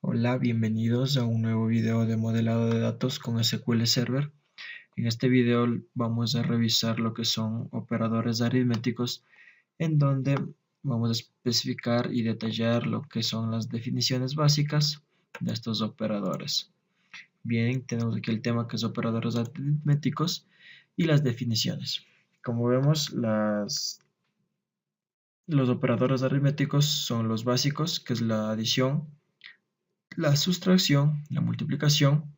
Hola, bienvenidos a un nuevo video de modelado de datos con SQL Server. En este video vamos a revisar lo que son operadores aritméticos, en donde vamos a especificar y detallar lo que son las definiciones básicas de estos operadores. Bien, tenemos aquí el tema que es operadores aritméticos y las definiciones. Como vemos, los operadores aritméticos son los básicos, que es la adición, la sustracción, la multiplicación,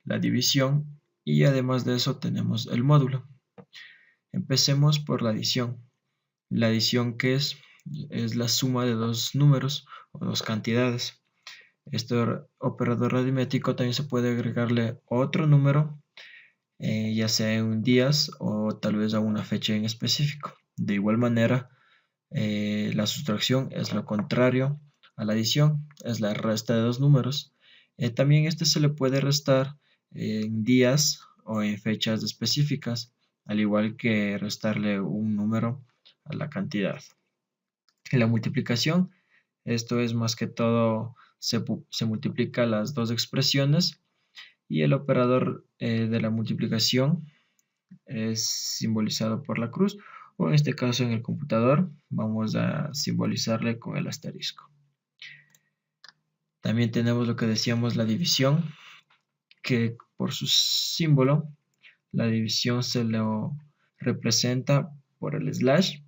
la división y además de eso tenemos el módulo. Empecemos por la adición. La adición, ¿qué es? Es la suma de dos números o dos cantidades. Este operador aritmético también se puede agregarle otro número, ya sea en días o tal vez a una fecha en específico. De igual manera, la sustracción es lo contrario a la adición, es la resta de dos números. También este se le puede restar en días o en fechas específicas, al igual que restarle un número a la cantidad. La multiplicación, esto es más que todo, se multiplica las dos expresiones y el operador de la multiplicación es simbolizado por la cruz, o en este caso en el computador vamos a simbolizarle con el asterisco. También tenemos lo que decíamos, la división, que por su símbolo, la división se lo representa por el slash,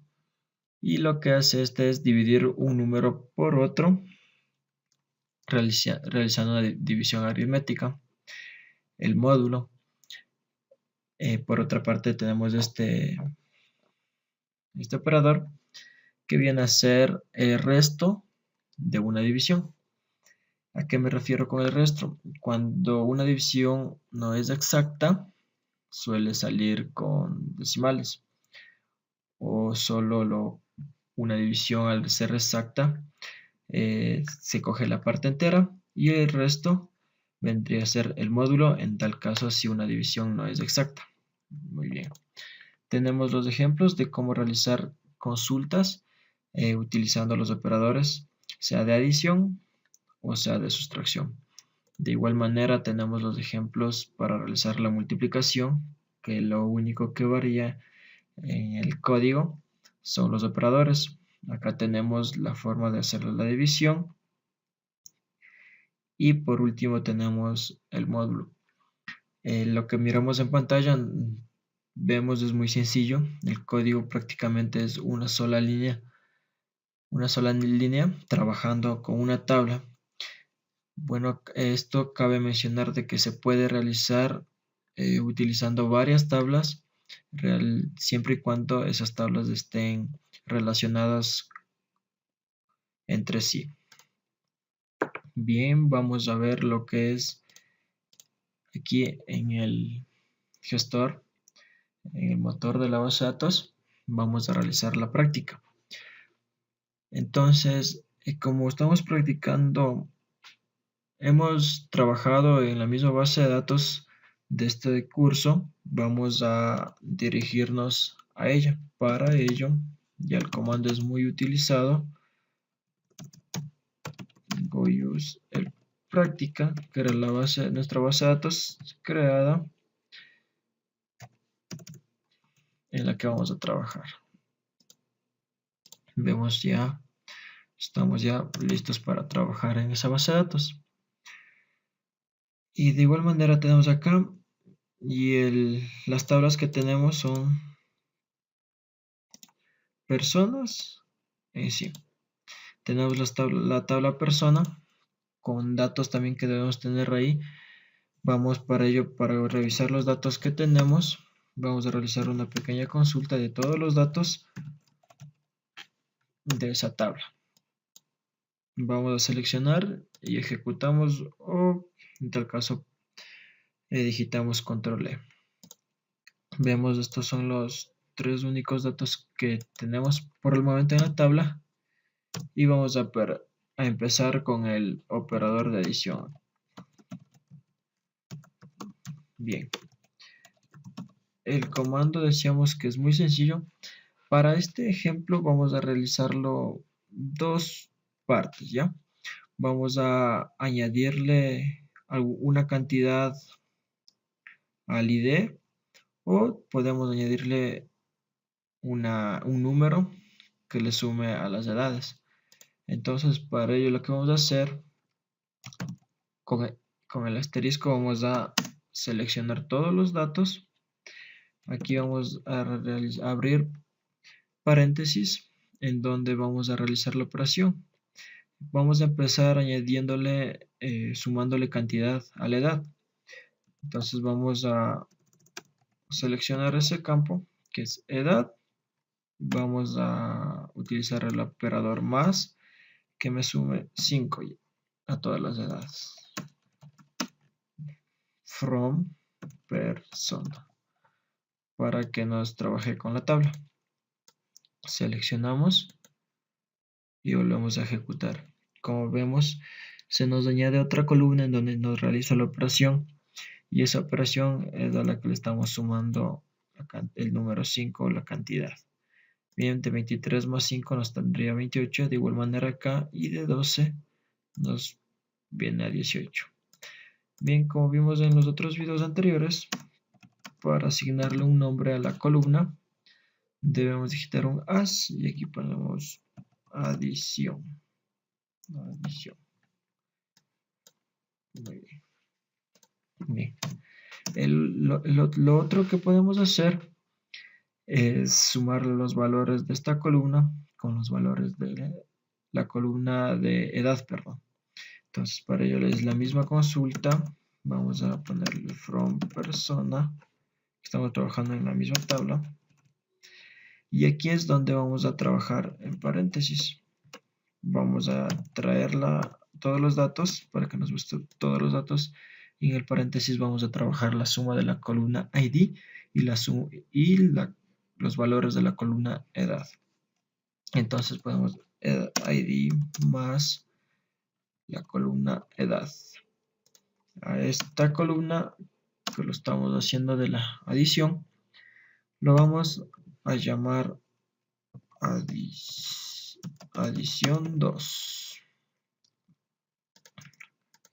y lo que hace este es dividir un número por otro, realizando una división aritmética. El módulo, por otra parte, tenemos este operador que viene a ser el resto de una división. ¿A qué me refiero con el resto? Cuando una división no es exacta, suele salir con decimales, o solo una división al ser exacta se coge la parte entera y el resto vendría a ser el módulo, en tal caso si una división no es exacta. Muy bien. Tenemos los ejemplos de cómo realizar consultas utilizando los operadores, sea de adición o sea de sustracción. De igual manera tenemos los ejemplos para realizar la multiplicación, que lo único que varía en el código son los operadores. Acá tenemos la forma de hacer la división y por último tenemos el módulo. Lo que miramos en pantalla vemos es muy sencillo. El código prácticamente es una sola línea trabajando con una tabla. Bueno, esto cabe mencionar de que se puede realizar utilizando varias tablas, siempre y cuando esas tablas estén relacionadas entre sí. Bien, vamos a ver lo que es aquí en el gestor, en el motor de la base de datos. Vamos a realizar la práctica. Entonces, como estamos practicando, hemos trabajado en la misma base de datos de este curso, vamos a dirigirnos a ella. Para ello, ya el comando es muy utilizado. Use el práctica, que era nuestra base de datos creada, en la que vamos a trabajar. Vemos ya, estamos ya listos para trabajar en esa base de datos. Y de igual manera tenemos acá, y las tablas que tenemos son personas. Sí, tenemos la tabla persona con datos también que debemos tener ahí. Vamos para ello, para revisar los datos que tenemos, vamos a realizar una pequeña consulta de todos los datos de esa tabla. Vamos a seleccionar y ejecutamos, o en tal caso digitamos control E. Vemos, estos son los tres únicos datos que tenemos por el momento en la tabla, y vamos a empezar con el operador de adición. Bien, el comando decíamos que es muy sencillo. Para este ejemplo vamos a realizarlo dos partes, ¿ya? Vamos a añadirle una cantidad al ID o podemos añadirle un número que le sume a las edades. Entonces, para ello lo que vamos a hacer con el asterisco, vamos a seleccionar todos los datos. Aquí vamos a abrir paréntesis en donde vamos a realizar la operación. Vamos a empezar añadiéndole, sumándole cantidad a la edad. Entonces vamos a seleccionar ese campo que es edad. Vamos a utilizar el operador más que me sume 5 a todas las edades. From persona para que nos trabaje con la tabla. Seleccionamos y volvemos a ejecutar. Como vemos, se nos añade otra columna en donde nos realiza la operación y esa operación es a la que le estamos sumando el número 5 o la cantidad. Bien, de 23 más 5 nos tendría 28, de igual manera acá, y de 12 nos viene a 18. Bien, como vimos en los otros videos anteriores, para asignarle un nombre a la columna, debemos digitar un as y aquí ponemos adición. Adición. Muy bien. Bien. Lo otro que podemos hacer es sumar los valores de esta columna con los valores de la columna de edad, perdón. Entonces, para ello es la misma consulta. Vamos a ponerle from persona. Estamos trabajando en la misma tabla. Y aquí es donde vamos a trabajar en paréntesis. Vamos a traer todos los datos para que nos muestre todos los datos. Y en el paréntesis vamos a trabajar la suma de la columna ID y los valores de la columna edad. Entonces podemos ID más la columna edad. A esta columna que lo estamos haciendo de la adición, lo vamos a llamar adición 2.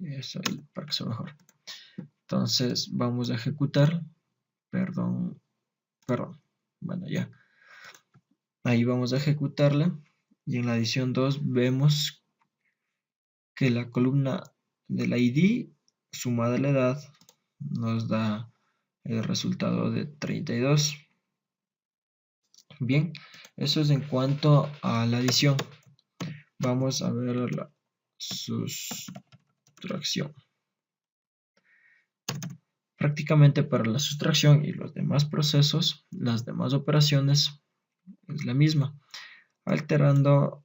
Eso ahí para que sea mejor. Entonces vamos a ejecutar. Perdón. Bueno, ya. Ahí vamos a ejecutarla. Y en la adición 2 vemos que la columna del ID sumada a la edad nos da el resultado de 32. Bien, eso es en cuanto a la adición. Vamos a ver la sustracción. Prácticamente para la sustracción y los demás procesos, las demás operaciones es la misma, alterando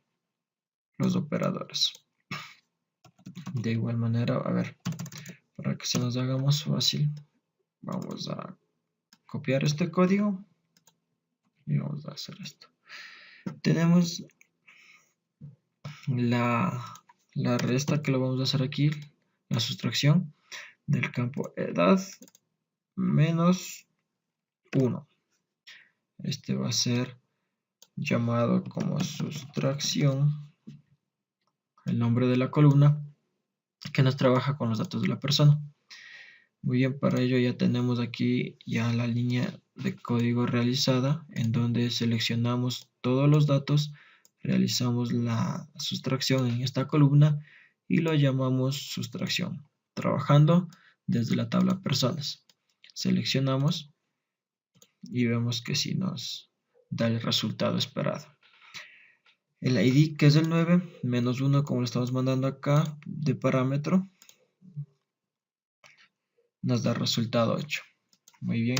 los operadores. De igual manera, a ver, para que se nos haga más fácil, vamos a copiar este código y vamos a hacer esto. Tenemos la resta que lo vamos a hacer aquí, la sustracción del campo edad menos 1. Este va a ser llamado como sustracción, el nombre de la columna que nos trabaja con los datos de la persona. Muy bien, para ello ya tenemos aquí ya la línea de código realizada en donde seleccionamos todos los datos, realizamos la sustracción en esta columna y lo llamamos sustracción, trabajando desde la tabla personas. Seleccionamos y vemos que sí nos da el resultado esperado. El ID, que es el 9, menos 1, como lo estamos mandando acá, de parámetro, nos da resultado 8. Muy bien.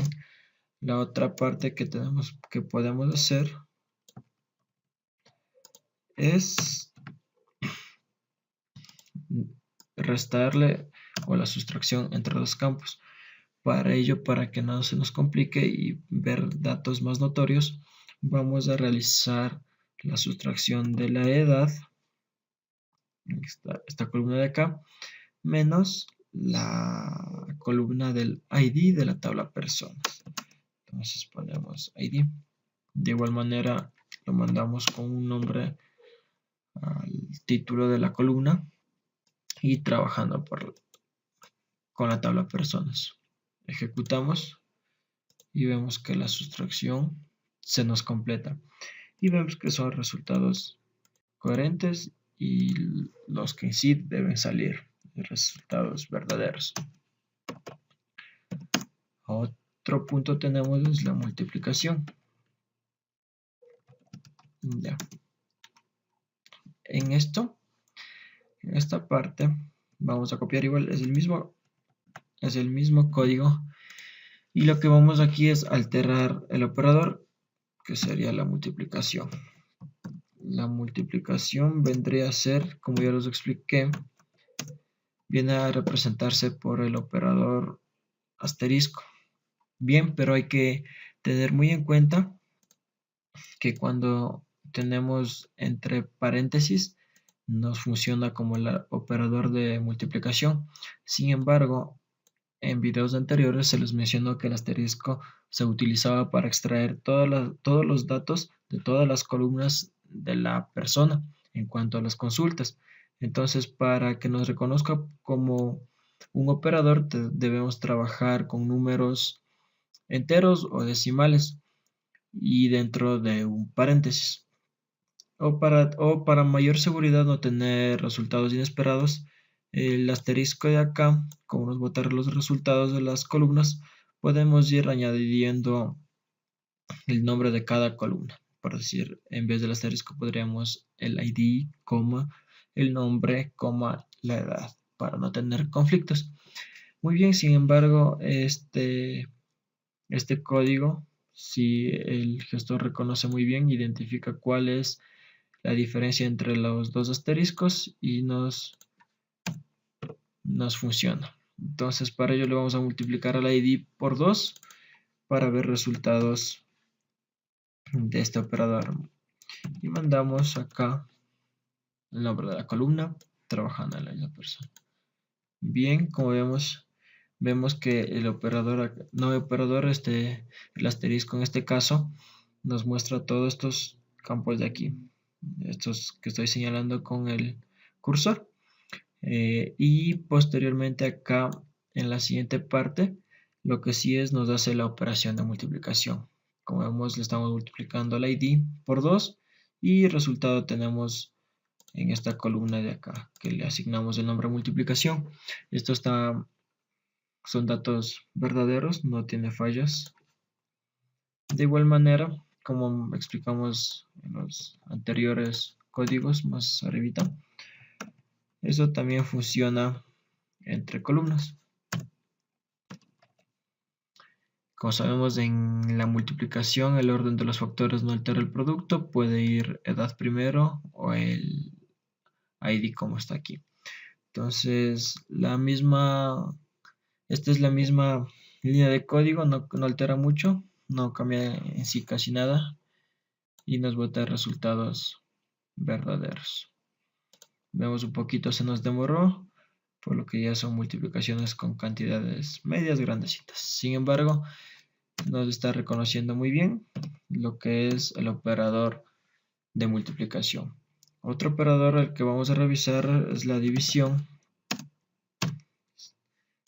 La otra parte que podemos hacer es restarle o la sustracción entre los campos. Para ello, para que no se nos complique y ver datos más notorios, vamos a realizar la sustracción de la edad, esta columna de acá, menos la columna del ID de la tabla personas. Entonces ponemos ID. De igual manera lo mandamos con un nombre al título de la columna y trabajando con la tabla personas. Ejecutamos y vemos que la sustracción se nos completa y vemos que son resultados coherentes y los que en sí deben salir resultados verdaderos. Otro punto tenemos es la multiplicación. Ya. En esta parte vamos a copiar igual, es el mismo código y lo que vamos aquí es alterar el operador, que sería la multiplicación. La multiplicación vendría a ser, como ya los expliqué, viene a representarse por el operador asterisco. Bien, pero hay que tener muy en cuenta que cuando tenemos entre paréntesis nos funciona como el operador de multiplicación. Sin embargo, en videos anteriores se les mencionó que el asterisco se utilizaba para extraer todos los datos de todas las columnas de la persona en cuanto a las consultas. Entonces, para que nos reconozca como un operador, debemos trabajar con números enteros o decimales y dentro de un paréntesis. O para mayor seguridad no tener resultados inesperados, el asterisco de acá, como nos botar los resultados de las columnas, podemos ir añadiendo el nombre de cada columna. Por decir, en vez del asterisco podríamos el ID, coma, el nombre, coma, la edad, para no tener conflictos. Muy bien, sin embargo, este código, si el gestor reconoce muy bien, identifica cuál es la diferencia entre los dos asteriscos y nos funciona. Entonces, para ello le vamos a multiplicar al ID por 2 para ver resultados de este operador. Y mandamos acá el nombre de la columna, trabajando en la persona. Bien, como vemos que el operador, el asterisco en este caso, nos muestra todos estos campos de aquí, estos que estoy señalando con el cursor. Y posteriormente acá en la siguiente parte, lo que sí es nos hace la operación de multiplicación. Como vemos, le estamos multiplicando el ID por 2 y resultado tenemos en esta columna de acá, que le asignamos el nombre multiplicación. Esto son datos verdaderos, no tiene fallas. De igual manera, como explicamos en los anteriores códigos más arribita, eso también funciona entre columnas. Como sabemos, en la multiplicación el orden de los factores no altera el producto, puede ir edad primero o el ID como está aquí. Entonces, esta es la misma línea de código, no altera mucho, no cambia en sí casi nada y nos bota resultados verdaderos. Vemos un poquito se nos demoró, por lo que ya son multiplicaciones con cantidades medias grandecitas. Sin embargo, nos está reconociendo muy bien lo que es el operador de multiplicación. Otro operador al que vamos a revisar es la división.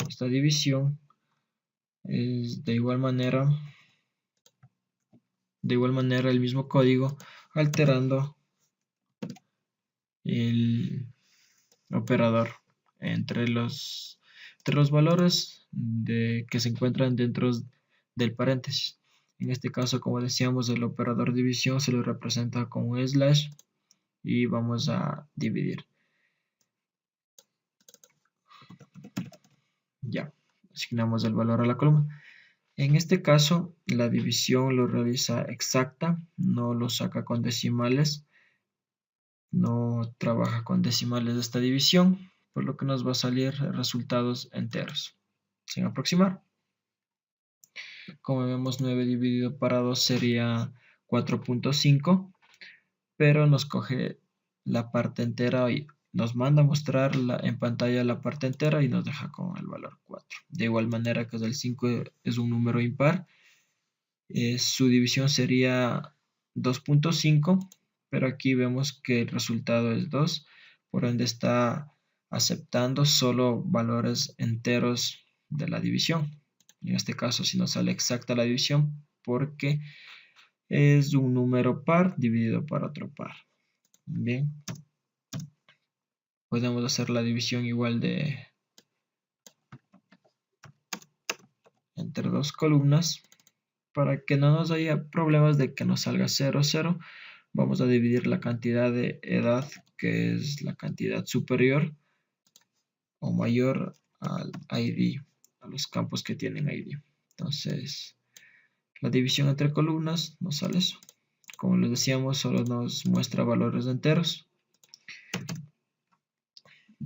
Esta división es de igual manera el mismo código, alterando el operador entre los valores que se encuentran dentro del paréntesis. En este caso, como decíamos, el operador división se lo representa con un slash y vamos a dividir. Ya, asignamos el valor a la columna. En este caso, la división lo realiza exacta, no lo saca con decimales, no trabaja con decimales de esta división, por lo que nos va a salir resultados enteros, sin aproximar. Como vemos, 9 dividido para 2 sería 4.5, pero nos coge la parte entera y nos manda a mostrar en pantalla la parte entera y nos deja con el valor 4. De igual manera que el 5 es un número impar, su división sería 2.5, pero aquí vemos que el resultado es 2, por ende está aceptando solo valores enteros de la división. En este caso, si nos sale exacta la división, porque es un número par dividido por otro par. Bien, podemos hacer la división igual de entre dos columnas para que no nos haya problemas de que nos salga 0, 0. Vamos a dividir la cantidad de edad, que es la cantidad superior o mayor al ID, a los campos que tienen ID. Entonces, la división entre columnas nos sale eso. Como les decíamos, solo nos muestra valores enteros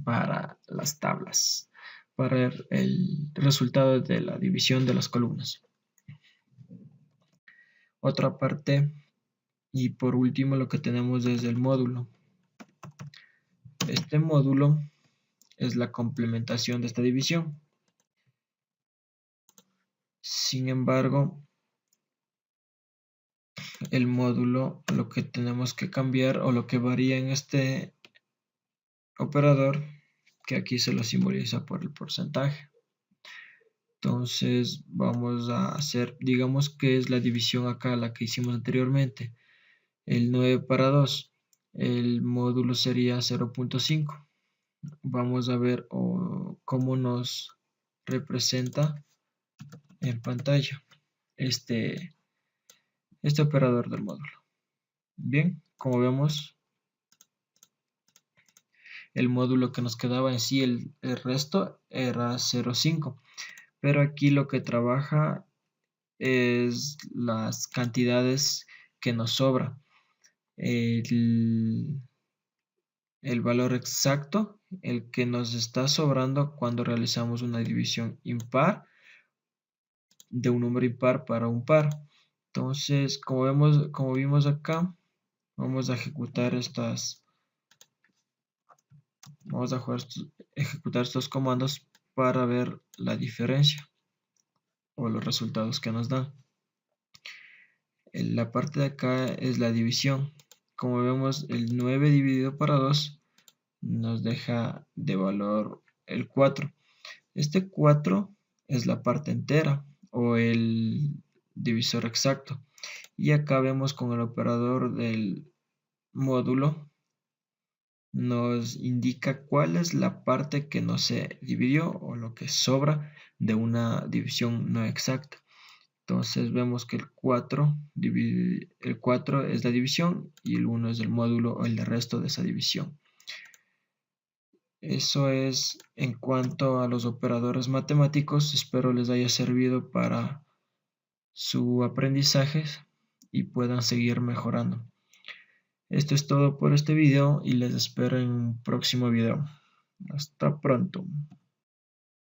para las tablas, para el resultado de la división de las columnas. Otra parte, y por último, lo que tenemos es el módulo. Este módulo es la complementación de esta división. Sin embargo, el módulo, lo que tenemos que cambiar o lo que varía en este operador, que aquí se lo simboliza por el porcentaje. Entonces vamos a hacer, digamos que es la división acá, la que hicimos anteriormente, el 9 para 2, el módulo sería 0.5. Vamos a ver cómo nos representa en pantalla este operador del módulo. Bien, como vemos, el módulo que nos quedaba en sí, el resto era 0.5, pero aquí lo que trabaja es las cantidades que nos sobra. El valor exacto, el que nos está sobrando cuando realizamos una división impar de un número impar para un par. Entonces, como vimos acá, vamos a ejecutar estos comandos para ver la diferencia o los resultados que nos dan. La parte de acá es la división. Como vemos, el 9 dividido para 2 nos deja de valor el 4. Este 4 es la parte entera o el divisor exacto. Y acá vemos con el operador del módulo nos indica cuál es la parte que no se dividió o lo que sobra de una división no exacta. Entonces vemos que el 4 es la división y el 1 es el módulo o el resto de esa división. Eso es en cuanto a los operadores matemáticos. Espero les haya servido para su aprendizaje y puedan seguir mejorando. Esto es todo por este video y les espero en un próximo video. Hasta pronto.